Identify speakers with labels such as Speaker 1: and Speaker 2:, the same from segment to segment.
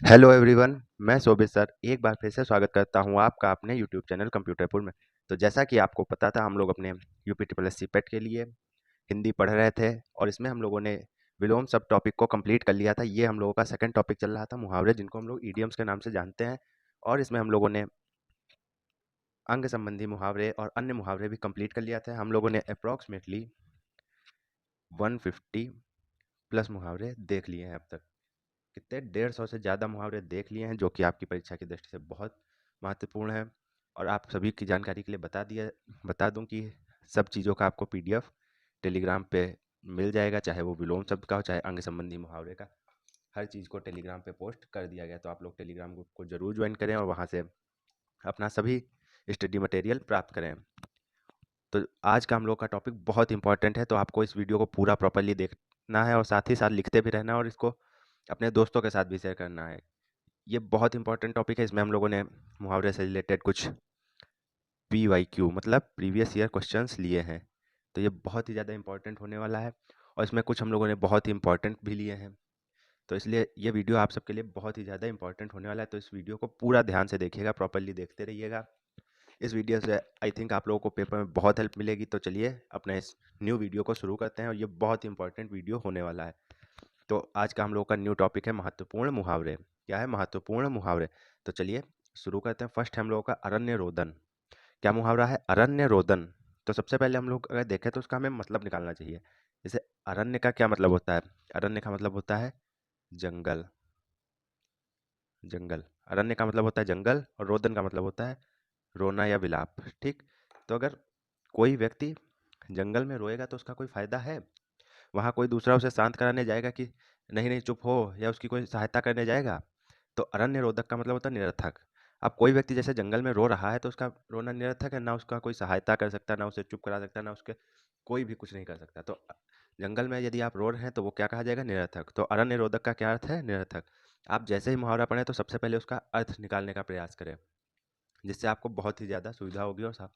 Speaker 1: Hello everyone, मैं शोभित sir एक बार फिर से स्वागत करता हूं आपका अपने यूट्यूब चैनल कंप्यूटरपुर में। तो जैसा कि आपको पता था, हम लोग अपने यूपी ट्रिपल एस सी पेट के लिए हिंदी पढ़ रहे थे और इसमें हम लोगों ने विलोम सब टॉपिक को कंप्लीट कर लिया था। ये हम लोगों का सेकंड टॉपिक चल रहा था, मुहावरे, जिनको हम लोग ईडियम्स के नाम से जानते हैं। और इसमें हम लोगों ने अंग संबंधी मुहावरे और अन्य मुहावरे भी कंप्लीट कर लिया था। हम लोगों ने अप्रॉक्सीमेटली 150 प्लस मुहावरे देख लिए हैं अब तक। कितने 150 से ज़्यादा मुहावरे देख लिए हैं, जो कि आपकी परीक्षा की दृष्टि से बहुत महत्वपूर्ण है। और आप सभी की जानकारी के लिए बता दूं कि सब चीज़ों का आपको पीडीएफ टेलीग्राम पे मिल जाएगा, चाहे वो विलोम शब्द का हो, चाहे अंग संबंधी मुहावरे का। हर चीज़ को टेलीग्राम पे पोस्ट कर दिया गया, तो आप लोग टेलीग्राम ग्रुप को ज़रूर ज्वाइन करें और वहाँ से अपना सभी स्टडी मटेरियल प्राप्त करें। तो आज का हम लोग का टॉपिक बहुत इंपॉर्टेंट है, तो आपको इस वीडियो को पूरा प्रॉपरली देखना है और साथ ही साथ लिखते भी रहना है और इसको अपने दोस्तों के साथ भी शेयर करना है। ये बहुत इंपॉर्टेंट टॉपिक है। इसमें हम लोगों ने मुहावरे से रिलेटेड कुछ PYQ मतलब प्रीवियस ईयर क्वेश्चंस लिए हैं, तो ये बहुत ही ज़्यादा इंपॉर्टेंट होने वाला है। और इसमें कुछ हम लोगों ने बहुत ही इंपॉर्टेंट भी लिए हैं, तो इसलिए ये वीडियो आप सबके लिए बहुत ही ज़्यादा इंपॉर्टेंट होने वाला है। तो इस वीडियो को पूरा ध्यान से देखिएगा, प्रॉपरली देखते रहिएगा। इस वीडियो से आई थिंक आप लोगों को पेपर में बहुत हेल्प मिलेगी। तो चलिए अपने इस न्यू वीडियो को शुरू करते हैं, और ये बहुत इंपॉर्टेंट वीडियो होने वाला है। तो आज का हम लोग का न्यू टॉपिक है महत्वपूर्ण मुहावरे। क्या है? महत्वपूर्ण मुहावरे। तो चलिए शुरू करते हैं। फर्स्ट है हम लोगों का अरण्य रोदन। क्या मुहावरा है? अरण्य रोदन। तो सबसे पहले हम लोग अगर देखें तो उसका हमें मतलब निकालना चाहिए। जैसे अरण्य का क्या मतलब होता है? अरण्य का मतलब होता है जंगल। जंगल, अरण्य का मतलब होता है जंगल, और रोदन का मतलब होता है रोना या विलाप। ठीक। तो अगर कोई व्यक्ति जंगल में रोएगा तो उसका कोई फायदा है? वहाँ कोई दूसरा उसे शांत कराने जाएगा कि नहीं नहीं चुप हो, या उसकी कोई सहायता करने जाएगा? तो अरण्य रोदक का मतलब होता है निरर्थक। अब कोई व्यक्ति जैसे जंगल में रो रहा है तो उसका रोना निरर्थक है, ना उसका कोई सहायता कर सकता, ना उसे चुप करा सकता, ना उसके कोई भी कुछ नहीं कर सकता। तो जंगल में यदि आप रो रहे हैं तो वो क्या कहा जाएगा? निरर्थक। तो अरण्य रोदक का क्या अर्थ है? निरर्थक। आप जैसे ही मुहावरा पढ़ें तो सबसे पहले उसका अर्थ निकालने का प्रयास करें, जिससे आपको बहुत ही ज़्यादा सुविधा होगी और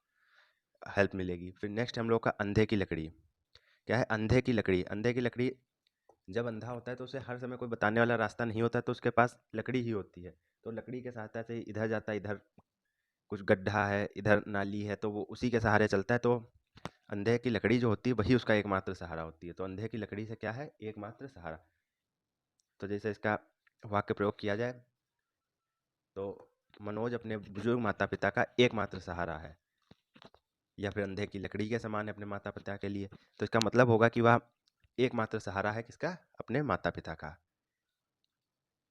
Speaker 1: हेल्प मिलेगी। फिर नेक्स्ट हम लोग का अंधे की लकड़ी। क्या है? अंधे की लकड़ी। अंधे की लकड़ी, जब अंधा होता है तो उसे हर समय कोई बताने वाला रास्ता नहीं होता, तो उसके पास लकड़ी ही होती है। तो लकड़ी के सहायता से इधर जाता है, इधर कुछ गड्ढा है, इधर नाली है, तो वो उसी के सहारे चलता है। तो अंधे की लकड़ी जो होती है वही उसका एकमात्र सहारा होती है। तो अंधे की लकड़ी से क्या है? एकमात्र सहारा। तो जैसे इसका वाक्य प्रयोग किया जाए तो मनोज अपने बुजुर्ग माता पिता का एकमात्र सहारा है, या फिर अंधे की लकड़ी के समान है अपने माता पिता के लिए। तो इसका मतलब होगा कि वह एकमात्र सहारा है किसका? अपने माता पिता का।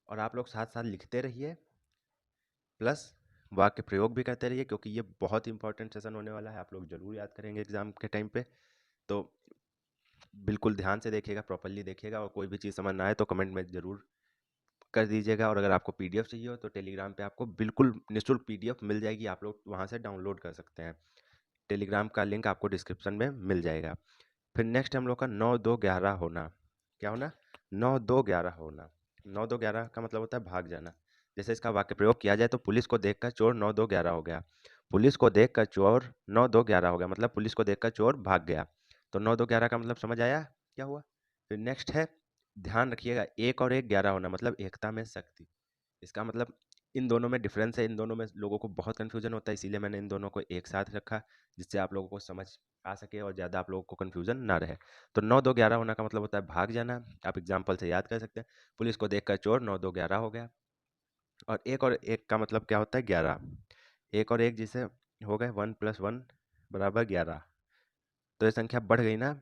Speaker 1: और आप लोग साथ साथ लिखते रहिए, प्लस वाक्य प्रयोग भी करते रहिए, क्योंकि ये बहुत इंपॉर्टेंट सेशन होने वाला है। आप लोग जरूर याद करेंगे एग्जाम के टाइम पे। तो बिल्कुल ध्यान से देखिएगा, प्रॉपरली देखिएगा, और कोई भी चीज़ समझ ना आए तो कमेंट में ज़रूर कर दीजिएगा। और अगर आपको पीडीएफ चाहिए हो तो टेलीग्राम पे आपको बिल्कुल निःशुल्क पीडीएफ मिल जाएगी, आप लोग वहाँ से डाउनलोड कर सकते हैं। टेलीग्राम का लिंक आपको डिस्क्रिप्शन में मिल जाएगा। फिर नेक्स्ट हम लोग का 9-2-11 होना। क्या होना? 9-2-11 होना। 9-2-11 का मतलब होता है भाग जाना। जैसे इसका वाक्य प्रयोग किया जाए तो पुलिस को देखकर चोर 9-2-11 हो गया। पुलिस को देखकर चोर 9-2-11 हो गया, मतलब पुलिस को देखकर चोर भाग गया। तो 9-2-11 का मतलब समझ आया क्या हुआ? फिर नेक्स्ट है, ध्यान रखिएगा, 1 और 1 11 होना, मतलब एकता में शक्ति। इसका मतलब इन दोनों में डिफरेंस है, इन दोनों में लोगों को बहुत कन्फ्यूजन होता है, इसीलिए मैंने इन दोनों को एक साथ रखा, जिससे आप लोगों को समझ आ सके और ज़्यादा आप लोगों को कन्फ्यूजन ना रहे। तो 9-2-11 होना का मतलब होता है भाग जाना। आप एग्जाम्पल से याद कर सकते हैं, पुलिस को देखकर चोर 9-2-11 हो गया। और एक का मतलब क्या होता है? 11। 1 और 1 जिसे हो गए 1+1 = 11। तो ये संख्या बढ़ गई ना।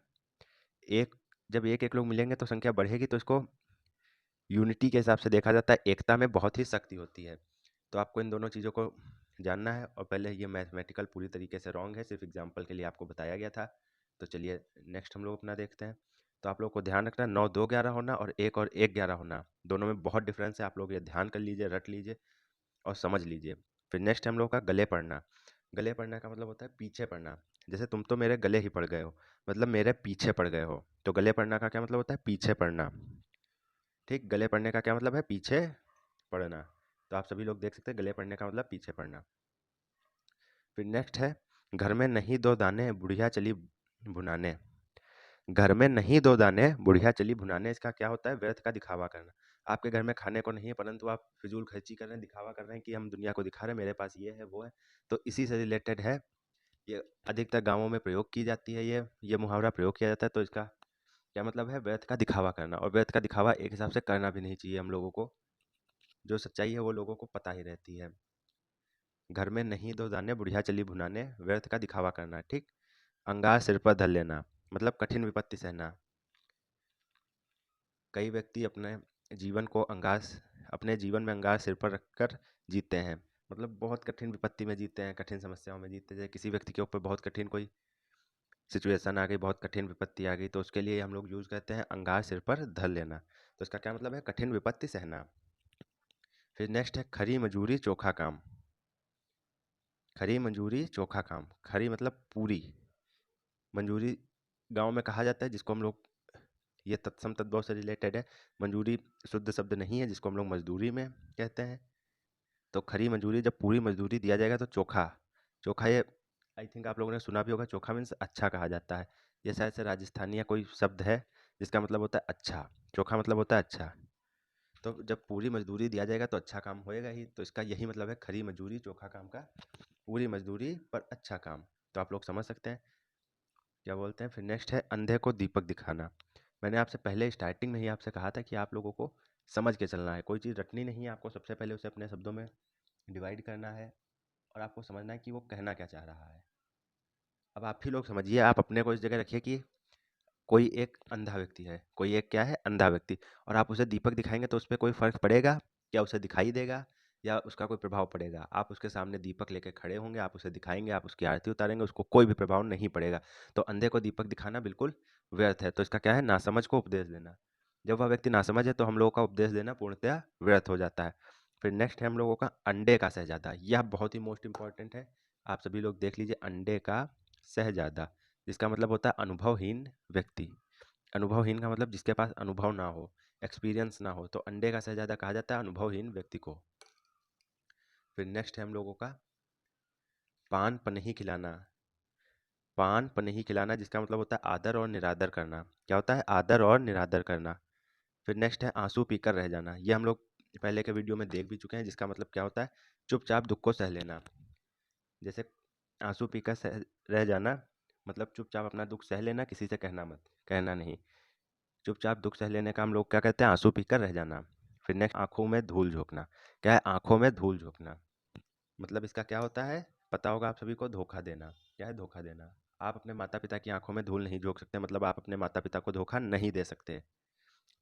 Speaker 1: एक, जब एक एक लोग मिलेंगे तो संख्या बढ़ेगी, तो इसको यूनिटी के हिसाब से देखा जाता है, एकता में बहुत ही शक्ति होती है। तो आपको इन दोनों चीज़ों को जानना है। और पहले ये मैथमेटिकल पूरी तरीके से रॉन्ग है, सिर्फ एग्जाम्पल के लिए आपको बताया गया था। तो चलिए नेक्स्ट हम लोग अपना देखते हैं। तो आप लोग को ध्यान रखना, 9-2-11 होना और 1 और 1 11 होना, दोनों में बहुत डिफरेंस है। आप लोग ये ध्यान कर लीजिए, रट लीजिए और समझ लीजिए। फिर नेक्स्ट हम लोग का गले पड़ना। गले पड़ना का मतलब होता है पीछे पड़ना। जैसे तुम तो मेरे गले ही पड़ गए हो, मतलब मेरे पीछे पड़ गए हो। तो गले पड़ना का क्या मतलब होता है? पीछे पड़ना। ठीक, गले पड़ने का क्या मतलब है? पीछे पड़ना। तो आप सभी लोग देख सकते हैं, गले पड़ने का मतलब पीछे पड़ना। फिर नेक्स्ट है, घर में नहीं दो दाने बुढ़िया चली भुनाने। घर में नहीं दो दाने बुढ़िया चली भुनाने, इसका क्या होता है? व्यर्थ का दिखावा करना। आपके घर में खाने को नहीं है, परंतु आप फिजूल खर्ची कर रहे हैं, दिखावा कर रहे हैं कि हम दुनिया को दिखा रहे हैं मेरे पास ये है वो है। तो इसी से रिलेटेड है ये। अधिकतर गांवों में प्रयोग की जाती है ये मुहावरा प्रयोग किया जाता है। तो इसका क्या मतलब है? व्यर्थ का दिखावा करना। और व्यर्थ का दिखावा एक हिसाब से करना भी नहीं चाहिए हम लोगों को। जो सच्चाई है वो लोगों को पता ही रहती है। घर में नहीं दो दाने, बुढ़िया चली भुनाने, व्यर्थ का दिखावा करना। ठीक। अंगार सिर पर धर लेना, मतलब कठिन विपत्ति सहना। कई व्यक्ति अपने जीवन में अंगार सिर पर रखकर जीते हैं। मतलब बहुत कठिन विपत्ति में जीते हैं, कठिन समस्याओं में जीते हैं। जैसे किसी व्यक्ति के ऊपर बहुत कठिन कोई सिचुएशन आ गई, बहुत कठिन विपत्ति आ गई, तो उसके लिए हम लोग यूज करते हैं अंगार सिर पर धर लेना। तो इसका क्या मतलब है? कठिन विपत्ति सहना। फिर नेक्स्ट है खरी मजूरी चोखा काम। खरी मंजूरी चोखा काम। खरी मतलब पूरी, मंजूरी गांव में कहा जाता है जिसको हम लोग, ये तत्सम तद्भव से रिलेटेड है। मंजूरी शुद्ध शब्द नहीं है जिसको हम लोग मजदूरी में कहते हैं। तो खरी मजदूरी, जब पूरी मजदूरी दिया जाएगा तो चोखा। चोखा ये आई थिंक आप लोगों ने सुना भी होगा। चोखा मीन्स अच्छा कहा जाता है। ये शायद से राजस्थानी या कोई शब्द है जिसका मतलब होता है अच्छा। चोखा मतलब होता है अच्छा। तो जब पूरी मजदूरी दिया जाएगा तो अच्छा काम होएगा ही। तो इसका यही मतलब है खरी मजदूरी चोखा काम का, पूरी मजदूरी पर अच्छा काम। तो आप लोग समझ सकते हैं क्या बोलते हैं। फिर नेक्स्ट है अंधे को दीपक दिखाना। मैंने आपसे पहले स्टार्टिंग में ही आपसे कहा था कि आप लोगों को समझ के चलना है, कोई चीज़ रटनी नहीं है आपको। सबसे पहले उसे अपने शब्दों में डिवाइड करना है और आपको समझना है कि वो कहना क्या चाह रहा है। अब आप ही लोग समझिए, आप अपने को इस जगह रखिए कि कोई एक अंधा व्यक्ति है, कोई एक क्या है? अंधा व्यक्ति। और आप उसे दीपक दिखाएंगे तो उस पर कोई फर्क पड़ेगा क्या? उसे दिखाई देगा या उसका कोई प्रभाव पड़ेगा? आप उसके सामने दीपक लेके खड़े होंगे, आप उसे दिखाएंगे, आप उसकी आरती उतारेंगे, उसको कोई भी प्रभाव नहीं पड़ेगा। तो अंधे को दीपक दिखाना बिल्कुल व्यर्थ है। तो इसका क्या है? नासमझ को उपदेश देना। जब वह व्यक्ति नासमझ है तो हम लोगों का उपदेश देना पूर्णतः व्यर्थ हो जाता है। फिर नेक्स्ट है हम लोगों का अंडे का शहजादा। यह बहुत ही मोस्ट इंपॉर्टेंट है। आप सभी लोग देख लीजिए, अंडे का शहजादा, जिसका मतलब होता है अनुभवहीन व्यक्ति। अनुभवहीन का मतलब जिसके पास अनुभव ना हो, एक्सपीरियंस ना हो। तो अंडे का शहजादा कहा जाता है अनुभवहीन व्यक्ति को। फिर नेक्स्ट है हम लोगों का पान पनही खिलाना। पान पनही खिलाना जिसका मतलब होता है आदर और निरादर करना। क्या होता है? आदर और निरादर करना। फिर नेक्स्ट है आंसू पीकर रह जाना। ये हम लोग पहले के वीडियो में देख भी चुके हैं, जिसका मतलब क्या होता है? चुपचाप दुख को सह लेना। जैसे आंसू पीकर रह जाना मतलब चुपचाप अपना दुख सह लेना, किसी से कहना नहीं। चुपचाप दुख सह लेने का हम लोग क्या कहते हैं? आंसू पीकर रह जाना। फिर नेक्स्ट आंखों में धूल झोंकना। क्या है? आंखों में धूल झोंकना मतलब इसका क्या होता है? पता होगा आप सभी को, धोखा देना। क्या है? धोखा देना। आप अपने माता पिता की आंखों में धूल नहीं झोंक सकते, मतलब आप अपने माता पिता को धोखा नहीं दे सकते।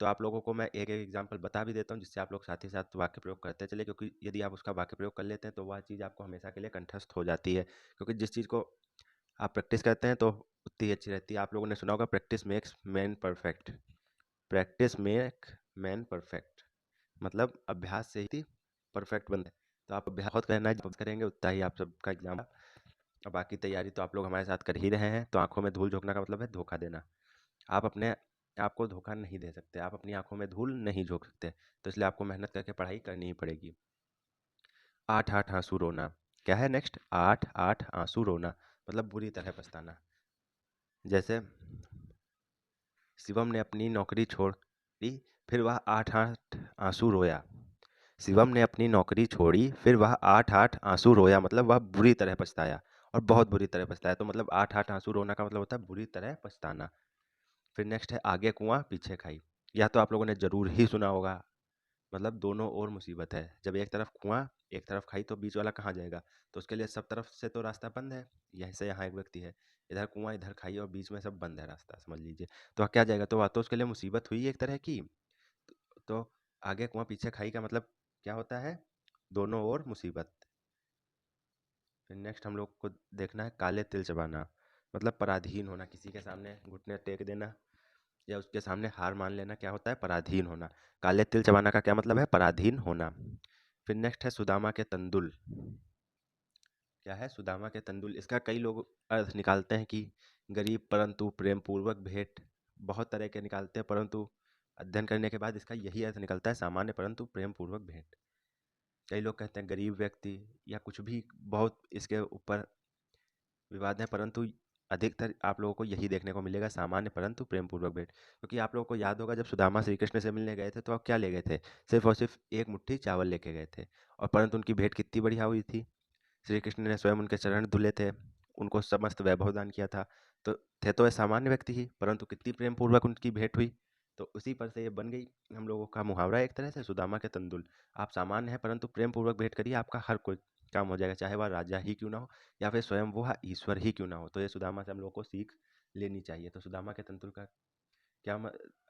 Speaker 1: तो आप लोगों को मैं एक एक एग्जाम्पल बता भी देता हूँ, जिससे आप लोग साथ ही साथ वाक्य प्रयोग करते चले, क्योंकि यदि आप उसका वाक्य प्रयोग कर लेते हैं तो वह चीज़ आपको हमेशा के लिए कंठस्थ हो जाती है। क्योंकि जिस चीज़ को आप प्रैक्टिस करते हैं तो उतनी ही अच्छी रहती है। आप लोगों ने सुना होगा practice makes man perfect. Practice make man perfect, मतलब अभ्यास से ही परफेक्ट बनता है। तो आप अभ्यास बहुत करना है, जब करेंगे उतना ही आप सबका एग्जाम। और बाकी तैयारी तो आप लोग हमारे साथ कर ही रहे हैं। तो आंखों में धूल झोंकना का मतलब है धोखा देना। आप अपने आपको धोखा नहीं दे सकते, आप अपनी आंखों में धूल नहीं झोंक सकते। तो इसलिए आपको मेहनत करके पढ़ाई करनी ही पड़ेगी। आठ आठ आंसू रोना। क्या है नेक्स्ट? आठ आठ आंसू रोना मतलब बुरी तरह पछताना। जैसे शिवम ने अपनी नौकरी छोड़ी, फिर वह आठ आठ आंसू रोया। शिवम ने अपनी नौकरी छोड़ी, फिर वह आठ आठ आंसू रोया मतलब वह बुरी तरह पछताया, और बहुत बुरी तरह पछताया। तो मतलब आठ आठ आंसू रोना का मतलब होता है बुरी तरह पछताना। फिर नेक्स्ट है आगे कुआं पीछे खाई। यह तो आप लोगों ने जरूर ही सुना होगा। मतलब दोनों ओर मुसीबत है। जब एक तरफ कुआं एक तरफ खाई तो बीच वाला कहाँ जाएगा? तो उसके लिए सब तरफ से तो रास्ता बंद है। यहीं से यहाँ एक व्यक्ति है, इधर कुआं इधर खाई और बीच में सब बंद है रास्ता, समझ लीजिए। तो वह क्या जाएगा? तो वह तो उसके लिए मुसीबत हुई एक तरह की। तो आगे कुआं पीछे खाई का मतलब क्या होता है? दोनों ओर मुसीबत। फिर नेक्स्ट हम लोग को देखना है काले तिल चबाना, मतलब पराधीन होना, किसी के सामने घुटने टेक देना या उसके सामने हार मान लेना। क्या होता है? पराधीन होना। काले तिल चबाना का क्या मतलब है? पराधीन होना। फिर नेक्स्ट है सुदामा के तंदुल। क्या है? सुदामा के तंदुल। इसका कई लोग अर्थ निकालते हैं कि गरीब परंतु प्रेम पूर्वक भेंट। बहुत तरह के निकालते हैं, परंतु अध्ययन करने के बाद इसका यही अर्थ निकलता है, सामान्य परंतु प्रेम पूर्वक भेंट। कई लोग कहते हैं गरीब व्यक्ति या कुछ भी, बहुत इसके ऊपर विवाद है, परंतु अधिकतर आप लोगों को यही देखने को मिलेगा, सामान्य परंतु प्रेम पूर्वक भेंट। क्योंकि आप लोगों को याद होगा, जब सुदामा श्री कृष्ण से मिलने गए थे तो आप क्या ले गए थे? सिर्फ और सिर्फ एक मुट्ठी चावल लेके गए थे, और परंतु उनकी भेंट कितनी बढ़िया हुई थी। श्री कृष्ण ने स्वयं उनके चरण धुले थे, उनको समस्त वैभव दान किया था। तो थे तो वे सामान्य व्यक्ति ही, परंतु कितनी प्रेम पूर्वक उनकी भेंट हुई। तो उसी पर से ये बन गई हम लोगों का मुहावरा, एक तरह से सुदामा के तंदुल। आप सामान्य हैं परंतु प्रेम पूर्वक भेंट करिए, आपका हर कोई काम हो जाएगा, चाहे वह राजा ही क्यों ना हो या फिर स्वयं वो ईश्वर ही क्यों ना हो। तो ये सुदामा से हम लोग को सीख लेनी चाहिए। तो सुदामा के तंतुल का क्या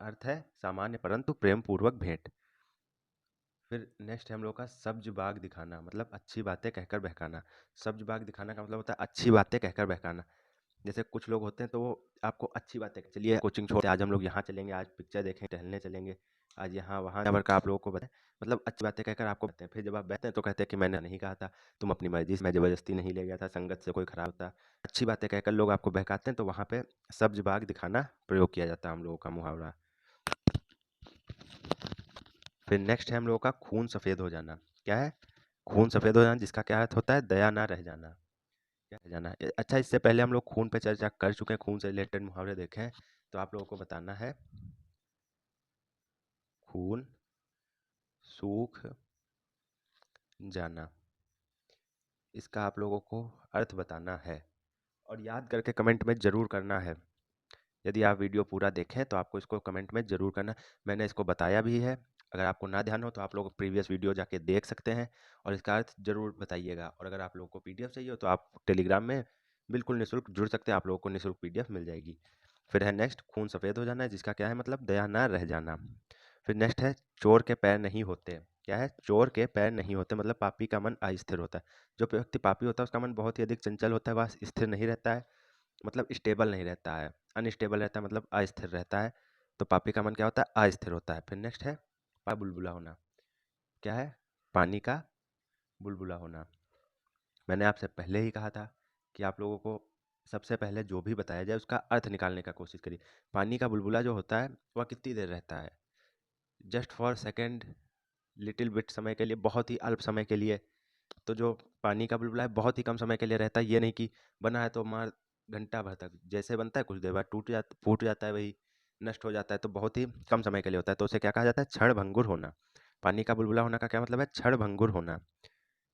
Speaker 1: अर्थ है? सामान्य परंतु प्रेम पूर्वक भेंट। फिर नेक्स्ट है हम लोग का सब्ज बाग दिखाना, मतलब अच्छी बातें कहकर बहकाना। सब्ज बाग दिखाना का मतलब होता है अच्छी बातें कहकर बहकाना। जैसे कुछ लोग होते हैं तो वो आपको अच्छी बातें, चलिए कोचिंग छोड़ते आज हम लोग यहाँ चलेंगे, आज पिक्चर देखें, टहलने चलेंगे, आज यहाँ वहाँ भर का आप लोगों को बताएं, मतलब अच्छी बातें कहकर आपको बताते हैं। फिर जब आप बैठते हैं तो कहते हैं कि मैंने नहीं कहा था, तुम अपनी मर्जी से, मैं जबरदस्ती नहीं ले गया था, संगत से कोई खराब होता। अच्छी बातें कहकर लोग आपको बहकाते हैं, तो वहाँ पे सब्ज बाग दिखाना प्रयोग किया जाता है हम लोगों का मुहावरा। फिर नेक्स्ट है हम लोगों का खून सफ़ेद हो जाना। क्या है? खून सफ़ेद हो जाना, जिसका क्या अर्थ होता है? दया ना रह जाना। क्या रह जाना? अच्छा, इससे पहले हम लोग खून पे चर्चा कर चुके हैं, खून से रिलेटेड मुहावरे देखे हैं। तो आप लोगों को बताना है खून सूख जाना, इसका आप लोगों को अर्थ बताना है और याद करके कमेंट में ज़रूर करना है। यदि आप वीडियो पूरा देखें तो आपको इसको कमेंट में ज़रूर करना। मैंने इसको बताया भी है, अगर आपको ना ध्यान हो तो आप लोग प्रीवियस वीडियो जाके देख सकते हैं और इसका अर्थ ज़रूर बताइएगा। और अगर आप लोगों को पीडीएफ चाहिए हो तो आप टेलीग्राम में बिल्कुल निःशुल्क जुड़ सकते हैं, आप लोगों को निःशुल्क पीडीएफ मिल जाएगी। फिर है नेक्स्ट खून सफ़ेद हो जाना है, जिसका क्या है मतलब? दया ना रह जाना। फिर नेक्स्ट है चोर के पैर नहीं होते। क्या है? चोर के पैर नहीं होते, मतलब पापी का मन अस्थिर होता है। जो व्यक्ति पापी होता है उसका मन बहुत ही अधिक चंचल होता है, वह स्थिर नहीं रहता है, मतलब स्टेबल नहीं रहता है, अनस्टेबल रहता है, मतलब अस्थिर रहता है। तो पापी का मन क्या होता है? अस्थिर होता है। फिर नेक्स्ट है बुलबुला होना। क्या है? पानी का बुलबुला होना। मैंने आपसे पहले ही कहा था कि आप लोगों को सबसे पहले जो भी बताया जाए उसका अर्थ निकालने का कोशिश करिए। पानी का बुलबुला जो होता है वह कितनी देर रहता है? Just for second, little bit समय के लिए, बहुत ही अल्प समय के लिए। तो जो पानी का बुलबुला है बहुत ही कम समय के लिए रहता है, ये नहीं कि बना है तो मार घंटा भर तक, जैसे बनता है कुछ देर बाद फूट जाता है, वही नष्ट हो जाता है। तो बहुत ही कम समय के लिए होता है, तो उसे क्या कहा जाता है? क्षण भंगुर होना। पानी का बुलबुला होना का क्या मतलब है? क्षण भंगुर होना,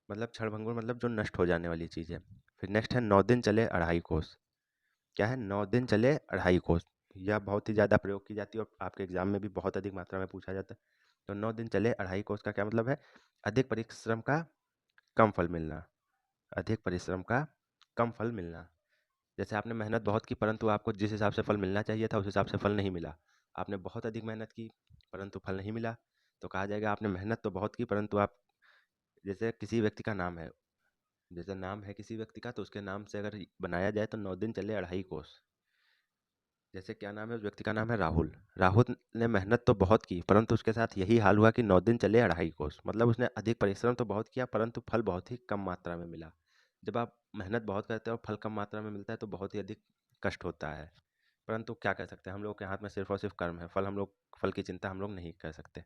Speaker 1: मतलब क्षण भंगुर मतलब जो नष्ट हो जाने वाली चीज़ है। फिर नेक्स्ट है 9 दिन चले अढ़ाई कोस। क्या है? 9 दिन चले अढ़ाई कोस। यह बहुत ही ज़्यादा प्रयोग की जाती है और आपके एग्जाम में भी बहुत अधिक मात्रा में पूछा जाता है। तो 9 दिन चले अढ़ाई कोस का क्या मतलब है? अधिक परिश्रम का कम फल मिलना। अधिक परिश्रम का कम फल मिलना। जैसे आपने मेहनत बहुत की परंतु आपको जिस हिसाब से फल मिलना चाहिए था उस हिसाब से फल नहीं मिला। आपने बहुत अधिक मेहनत की परंतु फल नहीं मिला, तो कहा जाएगा आपने मेहनत तो बहुत की परंतु आप, जैसे किसी व्यक्ति का नाम है, जैसे नाम है किसी व्यक्ति का, तो उसके नाम से अगर बनाया जाए तो 9 दिन चले अढ़ाई कोस। जैसे क्या नाम है उस व्यक्ति का? नाम है राहुल। राहुल ने मेहनत तो बहुत की परंतु उसके साथ यही हाल हुआ कि 9 दिन चले अढ़ाई कोस, मतलब उसने अधिक परिश्रम तो बहुत किया परंतु फल बहुत ही कम मात्रा में मिला। जब आप मेहनत बहुत करते हैं और फल कम मात्रा में मिलता है तो बहुत ही अधिक कष्ट होता है, परंतु क्या कर सकते हैं, हम लोग के हाथ में सिर्फ और सिर्फ कर्म है, फल की चिंता हम लोग नहीं कर सकते।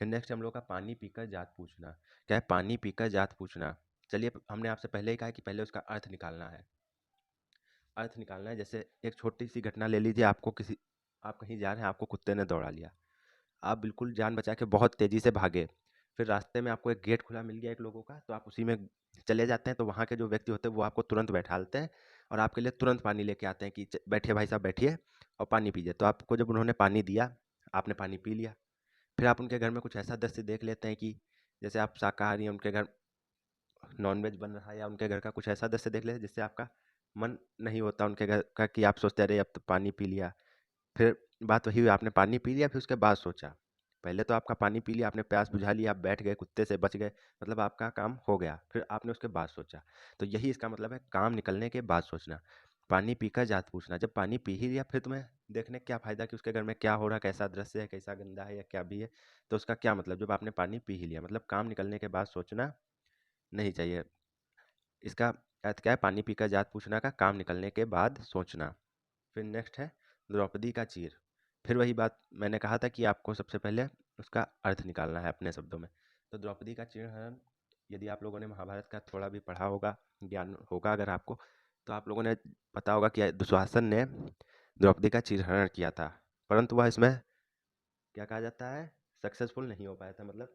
Speaker 1: फिर नेक्स्ट हम लोग का पानी पीकर जात पूछना। क्या है? पानी पीकर जात पूछना। चलिए, हमने आपसे पहले ही कहा कि पहले उसका अर्थ निकालना है। अर्थ निकालना है, जैसे एक छोटी सी घटना ले लीजिए, आप कहीं जा रहे हैं, आपको कुत्ते ने दौड़ा लिया, आप बिल्कुल जान बचा के बहुत तेज़ी से भागे। फिर रास्ते में आपको एक गेट खुला मिल गया एक लोगों का, तो आप उसी में चले जाते हैं, तो वहाँ के जो व्यक्ति होते हैं वो आपको तुरंत बैठालते हैं और आपके लिए तुरंत पानी लेके आते हैं कि बैठिए भाई साहब, बैठिए और पानी पीजिए। तो आपको जब उन्होंने पानी दिया, आपने पानी पी लिया। फिर आप उनके घर में कुछ ऐसा दृश्य देख लेते हैं कि जैसे आप शाकाहारी हैं, उनके घर नॉनवेज बन रहा है, या उनके घर का कुछ ऐसा दृश्य देख लेते हैं जिससे आपका मन नहीं होता उनके घर का, कि आप सोचते अरे अब तो पानी पी लिया। फिर बात वही हुई, आपने पानी पी लिया, फिर उसके बाद सोचा। पहले तो आपका पानी पी लिया, आपने प्यास बुझा लिया, आप बैठ गए, कुत्ते से बच गए, मतलब आपका काम हो गया। फिर आपने उसके बाद सोचा। तो यही इसका मतलब है, काम निकलने के बाद सोचना। पानी पीकर जात पूछना। जब पानी पी ही लिया फिर तुम्हें देखने का क्या फ़ायदा कि उसके घर में क्या हो रहा है, कैसा दृश्य है, कैसा गंदा है या क्या भी है। तो उसका क्या मतलब, जब आपने पानी पी ही लिया, मतलब काम निकलने के बाद सोचना नहीं चाहिए। इसका अर्थ क्या है? पानी पीकर जात पूछना का काम निकलने के बाद सोचना। फिर नेक्स्ट है द्रौपदी का चीर। फिर वही बात मैंने कहा था कि आपको सबसे पहले उसका अर्थ निकालना है अपने शब्दों में। तो द्रौपदी का चीर हरण, यदि आप लोगों ने महाभारत का थोड़ा भी पढ़ा होगा, ज्ञान होगा अगर आपको, तो आप लोगों ने पता होगा कि दुशासन ने द्रौपदी का चीरहरण किया था, परंतु वह इसमें क्या कहा जाता है, सक्सेसफुल नहीं हो पाया था, मतलब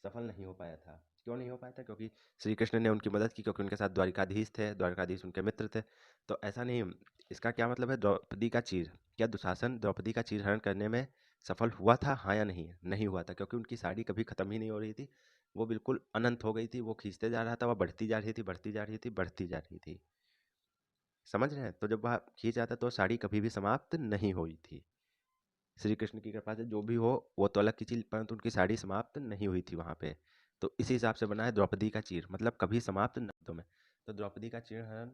Speaker 1: सफल नहीं हो पाया था। क्यों नहीं हो पाया था? क्योंकि श्री कृष्ण ने उनकी मदद की, क्योंकि उनके साथ द्वारिकाधीश थे, द्वारिकाधीश उनके मित्र थे। तो ऐसा नहीं, इसका क्या मतलब है, द्रौपदी का चीर, क्या दुशासन द्रौपदी का चीरहरण करने में सफल हुआ था, हाँ या नहीं? नहीं हुआ था, क्योंकि उनकी साड़ी कभी खत्म ही नहीं हो रही थी, वो बिल्कुल अनंत हो गई थी, वो खींचते जा रहा था, वह बढ़ती जा रही थी, बढ़ती जा रही थी, बढ़ती जा रही थी। समझ रहे हैं? तो जब वह खींच जाता तो साड़ी कभी भी समाप्त नहीं हुई थी। श्री कृष्ण की कृपा से जो भी हो वो तो अलग की चीज, परंतु उनकी साड़ी समाप्त नहीं हुई थी वहां पे। तो इसी हिसाब से बना है द्रौपदी का चीर, मतलब कभी समाप्त न तो में। तो द्रौपदी का चीर हरण,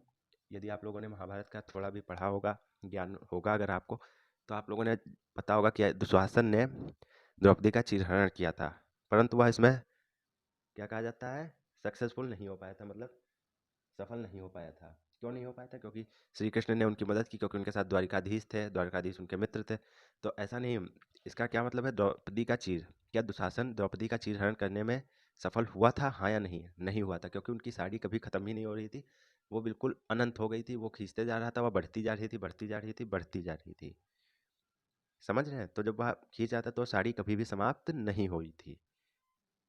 Speaker 1: यदि आप लोगों ने महाभारत का थोड़ा भी पढ़ा होगा, ज्ञान होगा अगर आपको, तो आप लोगों ने पता होगा कि दुशासन ने द्रौपदी का चीरहरण किया था, परंतु वह इसमें क्या कहा जाता है, सक्सेसफुल नहीं हो पाया था, मतलब सफल नहीं हो पाया था। क्यों नहीं हो पाया था? क्योंकि श्री कृष्ण ने उनकी मदद की, क्योंकि उनके साथ द्वारिकाधीश थे, द्वारिकाधीश उनके मित्र थे। तो ऐसा नहीं, इसका क्या मतलब है, द्रौपदी का चीर, क्या दुशासन द्रौपदी का चीरहरण करने में सफल हुआ था, हाँ या नहीं? नहीं हुआ था, क्योंकि उनकी साड़ी कभी खत्म ही नहीं हो रही थी, वो बिल्कुल अनंत हो गई थी, वो खींचते जा रहा था, वह बढ़ती जा रही थी, बढ़ती जा रही थी, बढ़ती जा रही थी। समझ रहे हैं? तो जब वह खींच जाता तो साड़ी कभी भी समाप्त नहीं हुई थी।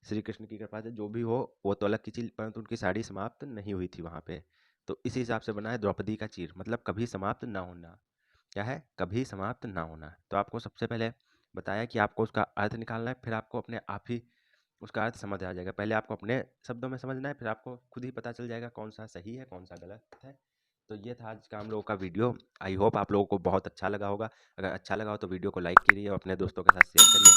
Speaker 1: श्री कृष्ण की कृपा से जो भी हो वो तो अलग की चीज, परंतु उनकी साड़ी समाप्त नहीं हुई थी वहां पे। तो इसी हिसाब से बना है द्रौपदी का चीर, मतलब कभी समाप्त ना होना। क्या है? कभी समाप्त ना होना। तो आपको सबसे पहले बताया कि आपको उसका अर्थ निकालना है, फिर आपको अपने आप ही उसका अर्थ समझ आ जाएगा। पहले आपको अपने शब्दों में समझना है, फिर आपको खुद ही पता चल जाएगा कौन सा सही है, कौन सा गलत है। तो ये था आज का हम लोगों का वीडियो। आई होप आप लोगों को बहुत अच्छा लगा होगा। अगर अच्छा लगा हो तो वीडियो को लाइक करिए और अपने दोस्तों के साथ शेयर करिए,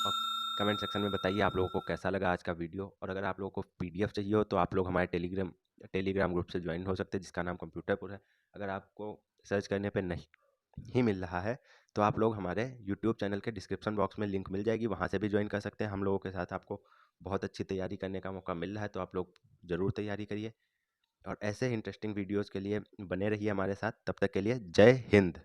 Speaker 1: और कमेंट सेक्शन में बताइए आप लोगों को कैसा लगा आज का वीडियो। और अगर आप लोगों को पीडीएफ चाहिए हो तो आप लोग हमारे टेलीग्राम ग्रुप से ज्वाइन हो सकते हैं, जिसका नाम कंप्यूटरपुर है। अगर आपको सर्च करने पर नहीं ही मिल रहा है तो आप लोग हमारे यूट्यूब चैनल के डिस्क्रिप्शन बॉक्स में लिंक मिल जाएगी, वहाँ से भी ज्वाइन कर सकते हैं। हम लोगों के साथ आपको बहुत अच्छी तैयारी करने का मौका मिल रहा है, तो आप लोग ज़रूर तैयारी करिए। और ऐसे इंटरेस्टिंग वीडियोज़ के लिए बने रहिए हमारे साथ। तब तक के लिए जय हिंद।